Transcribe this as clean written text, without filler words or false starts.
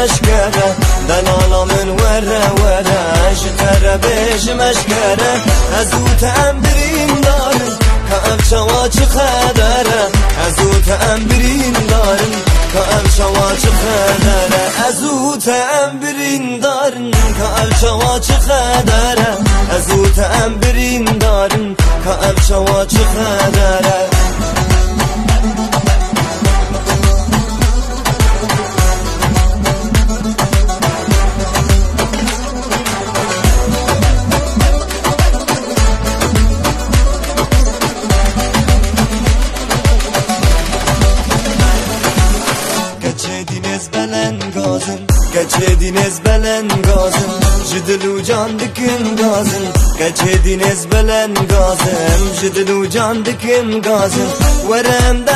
مشكرة دلالا من ورا جتر بيش مشكرة أزوت أمبرين دارن كأم شواج خدرة أزوت أمبرين دارن كأم شواج خدرة أزوت أمبرين دارن كأم شواج خدرة أزوت أمبرين دارن كأم شواج خدرة Geçediniz belen gazım Jidlu can dikim gazım Geçediniz belen gazım Jidlu can dikim gazım Veremde